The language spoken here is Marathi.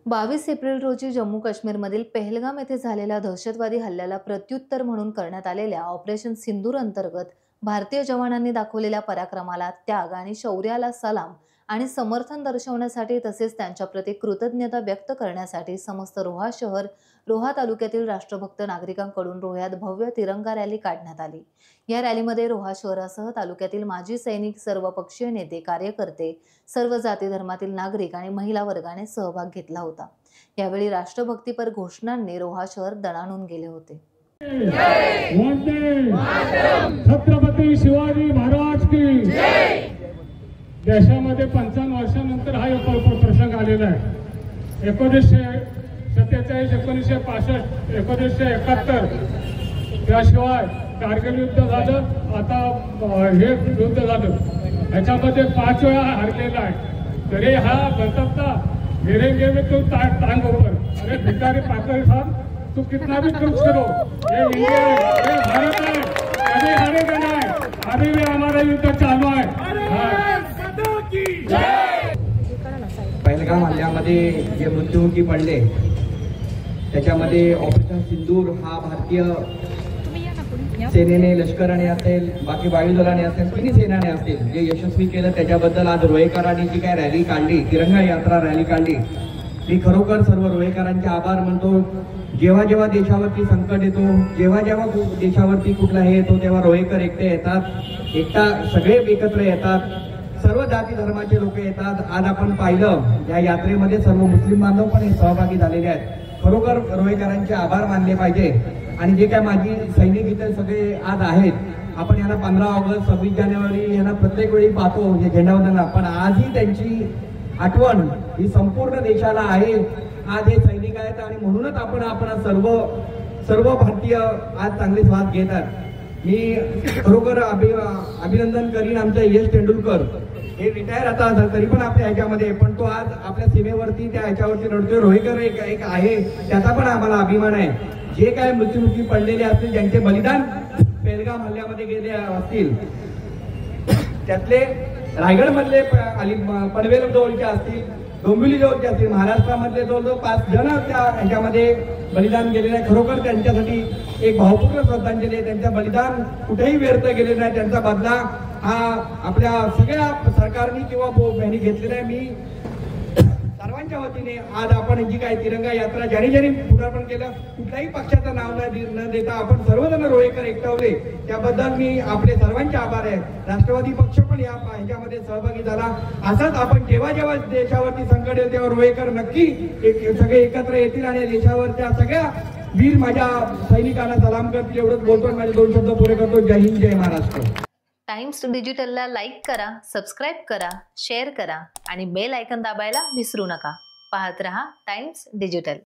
22 एप्रिल रोजी जम्मू काश्मीरमधील पहलगाम येथे झालेल्या दहशतवादी हल्ल्याला प्रत्युत्तर म्हणून करण्यात आलेल्या ऑपरेशन सिंदूर अंतर्गत भारतीय जवानांनी दाखवलेल्या पराक्रमाला, त्याग आणि शौर्याला सलाम आणि समर्थन दर्शवण्यासाठी तसेच त्यांच्याप्रती कृतज्ञता व्यक्त करण्यासाठी समस्त रोहा शहर, रोहा तालुक्यातील राष्ट्रभक्त नागरिकांकडून रोह्यात भव्य तिरंगा रॅली काढण्यात आली। या रॅलीमध्ये रोहा शहरासह तालुक्यातील माजी सैनिक, सर्व पक्षीय नेते, कार्यकर्ते, सर्व जाती धर्मातील नागरिक आणि महिला वर्गाने सहभाग घेतला होता। यावेळी राष्ट्रभक्तीपर घोषणांनी रोहा शहर दणाणून गेले होते। छत्रपती शिवाजी महाराज की जय। देशामध्ये 55 वर्षानंतर हा प्रसंग आलेला आहे। 1947, 1965, 1971 त्याशिवाय कारगिल युद्ध झालं, आता हे युद्ध झालं, याच्यामध्ये 5 वेळा हरलेला आहे। तरी हा म्हणतात ना, गिरेंगे में तू टांग ऊपर, अरे भिकारी पाकिस्तान तू कितना भी कुछ करो, ये इंडिया है, ये भारत है, कभी हारेगा नहीं, अभी भी हमारा युद्ध चालू है। पहलगाम हल्ल्यामध्ये जे मृत्युमुखी पडले त्याच्यामध्ये ऑपरेशन सिंदूर हा भारतीय सेनेने, लष्कराने असेल, बाकी वायू दलाने असेल, तिन्ही सेनाने असेल, जे यशस्वी केलं त्याच्याबद्दल आज रोहेकरांनी जी काय रॅली काढली, तिरंगा यात्रा रॅली काढली, मी खरोखर सर्व रोहेकरांचे आभार मानतो। जेव्हा जेव्हा देशावरती संकट येतो, जेव्हा जेव्हा देशावरती कुठला हे येतो, तेव्हा रोहेकर एकटे येतात, सगळे एकत्र येतात, सर्व जाती धर्माचे लोक येतात। आज आपण पाहिलं या यात्रेमध्ये सर्व मुस्लिम बांधव पण सहभागी झालेले आहेत। खरोखर रोहेकरांचे आभार मानले पाहिजे। आणि जे काय माजी सैनिक इथे सगळे आज आहेत, आपण यांना 15 ऑगस्ट, 26 जानेवारी यांना प्रत्येक वेळी पाहतो हे झेंडावंदनला, पण आजही त्यांची आठवण ही संपूर्ण देशाला आहे। आज हे सैनिक आहेत आणि म्हणूनच आपण सर्व भारतीय आज चांगले स्वाद घेतात। मी खरोखर अभिनंदन करीन आमच्या यश तेंडुलकर, हे रिटायर आता तरी पण आपल्या ह्याच्यामध्ये, पण तो आज आपल्या सीमेवरती त्या ह्याच्यावरती लढतोय। रोहेकर एक आहे, त्याचा पण आम्हाला अभिमान आहे। जे काय मृत्युमुखी पडलेले असतील, ज्यांचे बलिदान पहलगाम हल्ल्यामध्ये गेले असतील, त्यातले रायगड मधले पनवेल जवळचे असतील, डोंबिवली जवळचे असतील, महाराष्ट्रामधले जवळजवळ 5 जण त्या ह्याच्यामध्ये बलिदान गेलेले आहे। खरोखर त्यांच्यासाठी एक भावपूर्ण श्रद्धांजली आहे। त्यांचं बलिदान कुठेही व्यर्थ गेलेलं नाही, त्यांचा बदला हा आपल्या सगळ्या सरकारने किंवा बहिणी घेतलेला आहे। मी सर्वांच्या वतीने आज आपण जी काय तिरंगा यात्रा ज्यांनी पुढारपण केलं, कुठल्याही पक्षाचं नाव न देता आपण सर्वजण रोहेकर एकटवले, त्याबद्दल मी आपले सर्वांचे आभार आहे। राष्ट्रवादी पक्ष पण ह्याच्यामध्ये सहभागी झाला। असंच आपण जेव्हा जेव्हा देशावरती संकट येईल तेव्हा रोहेकर नक्की सगळे एकत्र येतील आणि देशावरच्या सगळ्या वीर माझ्या सैनिकांना सलाम करतील। एवढंच बोलतो आणि माझे 2 शब्द पुरे करतो। जय हिंद, जय महाराष्ट्र। टाइम्स डिजिटलला लाईक करा, सबस्क्राइब करा, शेअर करा आणि बेल आयकॉन दाबायला विसरू नका। पाहत रहा टाइम्स डिजिटल।